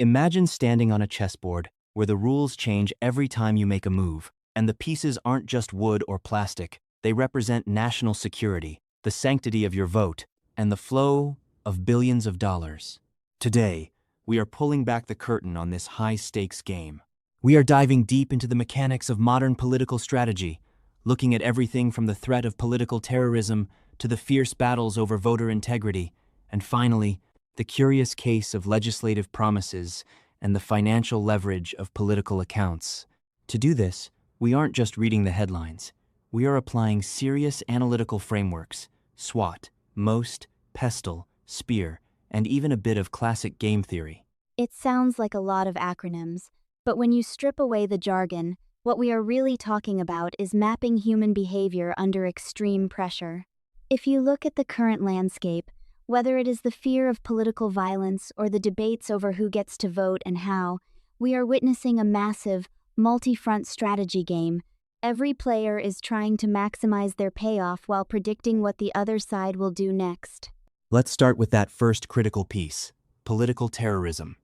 Imagine standing on a chessboard where the rules change every time you make a move, and the pieces aren't just wood or plastic. They represent national security, the sanctity of your vote, and the flow of billions of dollars. Today, we are pulling back the curtain on this high-stakes game. We are diving deep into the mechanics of modern political strategy, looking at everything from the threat of political terrorism to the fierce battles over voter integrity, and finally, the curious case of legislative promises and the financial leverage of political accounts. To do this, we aren't just reading the headlines. We are applying serious analytical frameworks: SWOT, MOST, PESTLE, SPEAR, and even a bit of classic game theory. It sounds like a lot of acronyms, but when you strip away the jargon, what we are really talking about is mapping human behavior under extreme pressure. If you look at the current landscape, whether it is the fear of political violence or the debates over who gets to vote and how, we are witnessing a massive, multi-front strategy game. Every player is trying to maximize their payoff while predicting what the other side will do next. Let's start with that first critical piece: political terrorism.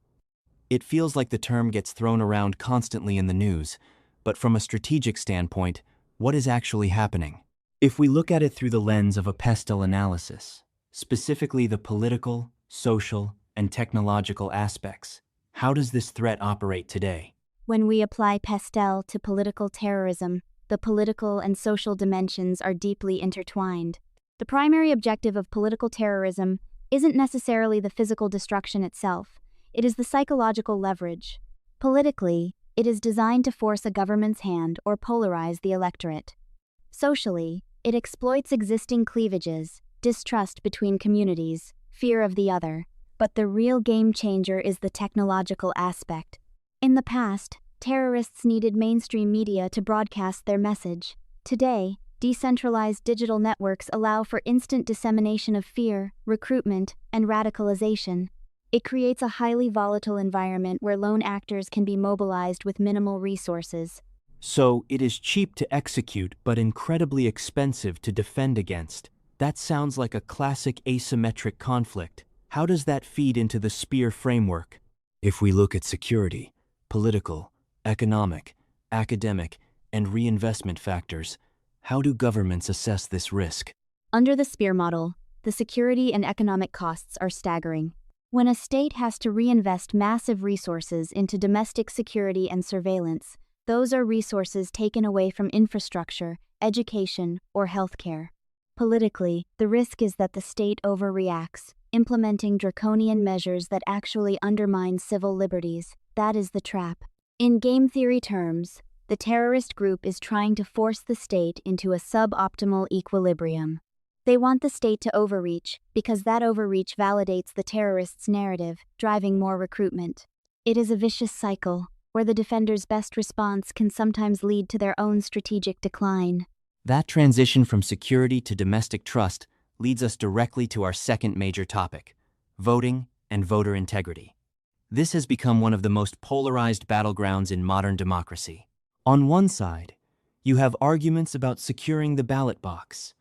It feels like the term gets thrown around constantly in the news, but from a strategic standpoint, what is actually happening? If we look at it through the lens of a PESTLE analysis, specifically the political, social, and technological aspects, how does this threat operate today? When we apply PESTLE to political terrorism, the political and social dimensions are deeply intertwined. The primary objective of political terrorism isn't necessarily the physical destruction itself, it is the psychological leverage. Politically, it is designed to force a government's hand or polarize the electorate. Socially, it exploits existing cleavages, distrust between communities, fear of the other. But the real game changer is the technological aspect. In the past, terrorists needed mainstream media to broadcast their message. Today, decentralized digital networks allow for instant dissemination of fear, recruitment, and radicalization. It creates a highly volatile environment where lone actors can be mobilized with minimal resources. So, it is cheap to execute but incredibly expensive to defend against. That sounds like a classic asymmetric conflict. How does that feed into the SPEAR framework? If we look at security, political, economic, academic, and reinvestment factors, how do governments assess this risk? Under the SPEAR model, the security and economic costs are staggering. When a state has to reinvest massive resources into domestic security and surveillance, those are resources taken away from infrastructure, education, or healthcare. Politically, the risk is that the state overreacts, implementing draconian measures that actually undermine civil liberties. That is the trap. In game theory terms, the terrorist group is trying to force the state into a suboptimal equilibrium. They want the state to overreach because that overreach validates the terrorists' narrative, driving more recruitment. It is a vicious cycle where the defender's best response can sometimes lead to their own strategic decline. That transition from security to domestic trust leads us directly to our second major topic: voting and voter integrity. This has become one of the most polarized battlegrounds in modern democracy. On one side, you have arguments about securing the ballot box.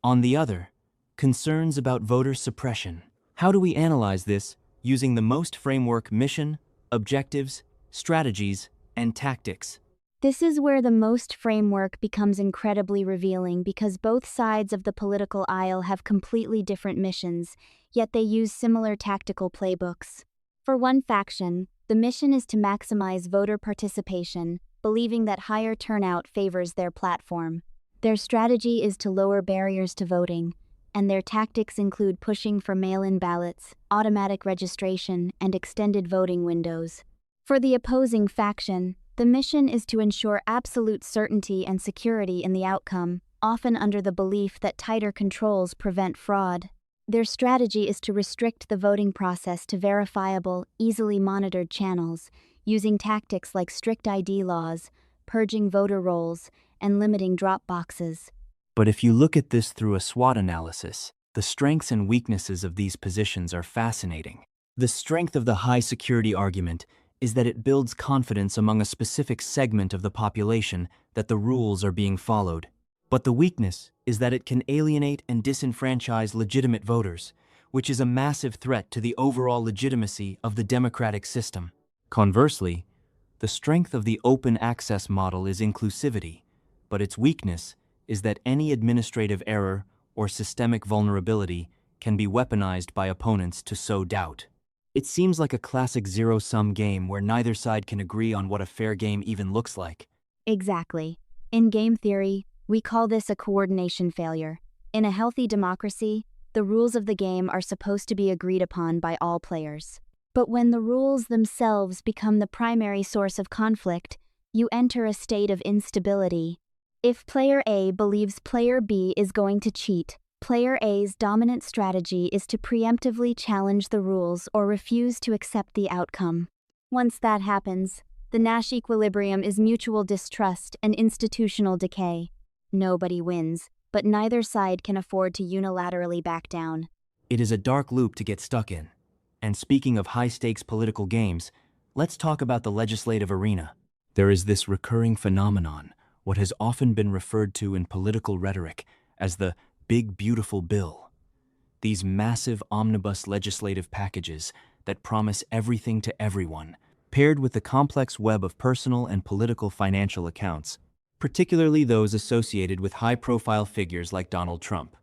On the other, concerns about voter suppression. How do we analyze this using the MOST framework: mission, objectives, strategies, and tactics? This is where the MOST framework becomes incredibly revealing because both sides of the political aisle have completely different missions, yet they use similar tactical playbooks. For one faction, the mission is to maximize voter participation, believing that higher turnout favors their platform. Their strategy is to lower barriers to voting, and their tactics include pushing for mail-in ballots, automatic registration, and extended voting windows. For the opposing faction, the mission is to ensure absolute certainty and security in the outcome, often under the belief that tighter controls prevent fraud. Their strategy is to restrict the voting process to verifiable, easily monitored channels, using tactics like strict ID laws, purging voter rolls, and limiting drop boxes. But if you look at this through a SWOT analysis, the strengths and weaknesses of these positions are fascinating. The strength of the high security argument is that it builds confidence among a specific segment of the population that the rules are being followed. But the weakness is that it can alienate and disenfranchise legitimate voters, which is a massive threat to the overall legitimacy of the democratic system. Conversely, the strength of the open access model is inclusivity, but its weakness is that any administrative error or systemic vulnerability can be weaponized by opponents to sow doubt. It seems like a classic zero-sum game where neither side can agree on what a fair game even looks like. Exactly. In game theory, we call this a coordination failure. In a healthy democracy, the rules of the game are supposed to be agreed upon by all players. But when the rules themselves become the primary source of conflict, you enter a state of instability. If player A believes player B is going to cheat, player A's dominant strategy is to preemptively challenge the rules or refuse to accept the outcome. Once that happens, the Nash equilibrium is mutual distrust and institutional decay. Nobody wins, but neither side can afford to unilaterally back down. It is a dark loop to get stuck in. And speaking of high-stakes political games, let's talk about the legislative arena. There is this recurring phenomenon, what has often been referred to in political rhetoric as the Big Beautiful Bill. These massive omnibus legislative packages that promise everything to everyone, paired with the complex web of personal and political financial accounts, particularly those associated with high-profile figures like Donald Trump.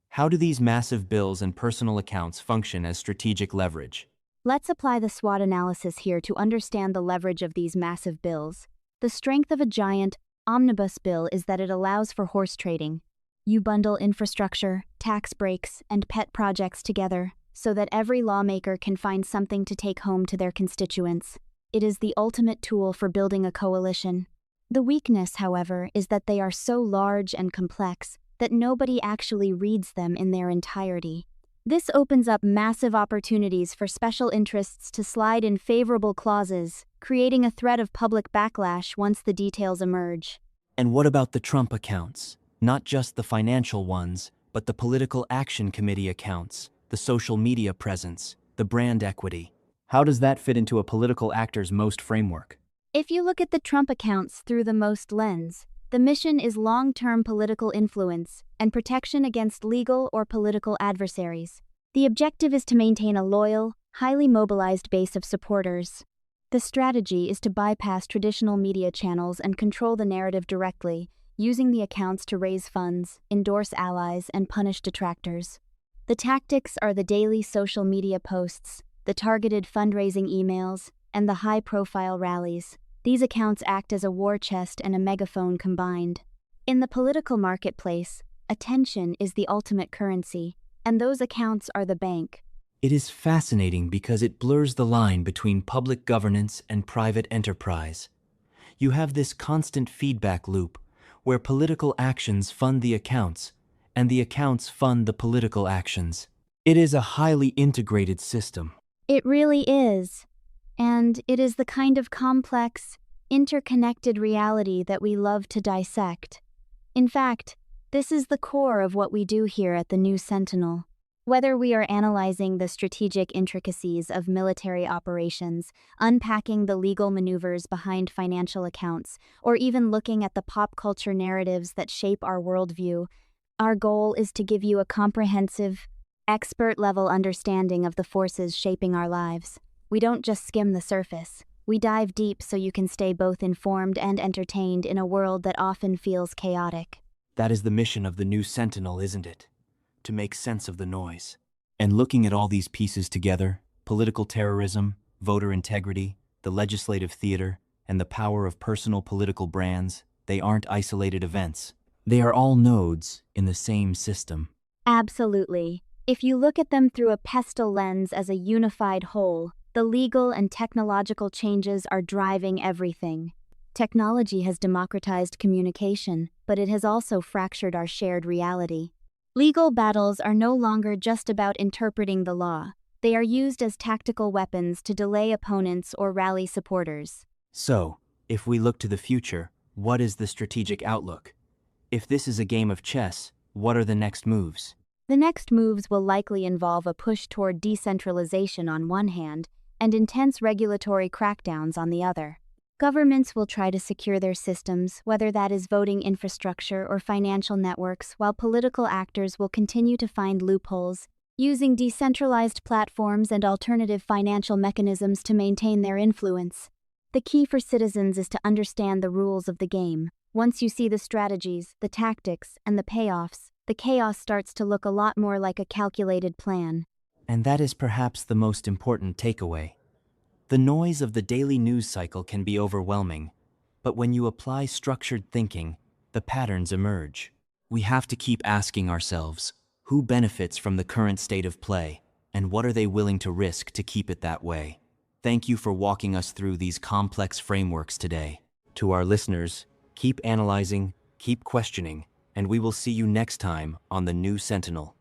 How do these massive bills and personal accounts function as strategic leverage? Let's apply the SWOT analysis here to understand the leverage of these massive bills. The strength of a giant omnibus bill is that it allows for horse trading. You bundle infrastructure, tax breaks, and pet projects together so that every lawmaker can find something to take home to their constituents. It is the ultimate tool for building a coalition. The weakness, however, is that they are so large and complex that nobody actually reads them in their entirety. This opens up massive opportunities for special interests to slide in favorable clauses, creating a threat of public backlash once the details emerge. And what about the Trump accounts? Not just the financial ones, but the political action committee accounts, the social media presence, the brand equity. How does that fit into a political actor's most framework? If you look at the Trump accounts through the most lens, the mission is long-term political influence and protection against legal or political adversaries. The objective is to maintain a loyal, highly mobilized base of supporters. The strategy is to bypass traditional media channels and control the narrative directly, using the accounts to raise funds, endorse allies, and punish detractors. The tactics are the daily social media posts, the targeted fundraising emails, and the high-profile rallies. These accounts act as a war chest and a megaphone combined. In the political marketplace, attention is the ultimate currency, and those accounts are the bank. It is fascinating because it blurs the line between public governance and private enterprise. You have this constant feedback loop where political actions fund the accounts, and the accounts fund the political actions. It is a highly integrated system. It really is. And it is the kind of complex, interconnected reality that we love to dissect. In fact, this is the core of what we do here at the New Sentinel. Whether we are analyzing the strategic intricacies of military operations, unpacking the legal maneuvers behind financial accounts, or even looking at the pop culture narratives that shape our worldview, our goal is to give you a comprehensive, expert-level understanding of the forces shaping our lives. We don't just skim the surface. We dive deep so you can stay both informed and entertained in a world that often feels chaotic. That is the mission of the New Sentinel, isn't it? To make sense of the noise. And looking at all these pieces together, political terrorism, voter integrity, the legislative theater, and the power of personal political brands, they aren't isolated events. They are all nodes in the same system. Absolutely. If you look at them through a pestle lens as a unified whole, the legal and technological changes are driving everything. Technology has democratized communication, but it has also fractured our shared reality. Legal battles are no longer just about interpreting the law. They are used as tactical weapons to delay opponents or rally supporters. So, if we look to the future, what is the strategic outlook? If this is a game of chess, what are the next moves? The next moves will likely involve a push toward decentralization on one hand and intense regulatory crackdowns on the other. Governments will try to secure their systems, whether that is voting infrastructure or financial networks, while political actors will continue to find loopholes, using decentralized platforms and alternative financial mechanisms to maintain their influence. The key for citizens is to understand the rules of the game. Once you see the strategies, the tactics, and the payoffs, the chaos starts to look a lot more like a calculated plan. And that is perhaps the most important takeaway. The noise of the daily news cycle can be overwhelming, but when you apply structured thinking, the patterns emerge. We have to keep asking ourselves, who benefits from the current state of play, and what are they willing to risk to keep it that way? Thank you for walking us through these complex frameworks today. To our listeners, keep analyzing, keep questioning, and we will see you next time on The New Sentinel.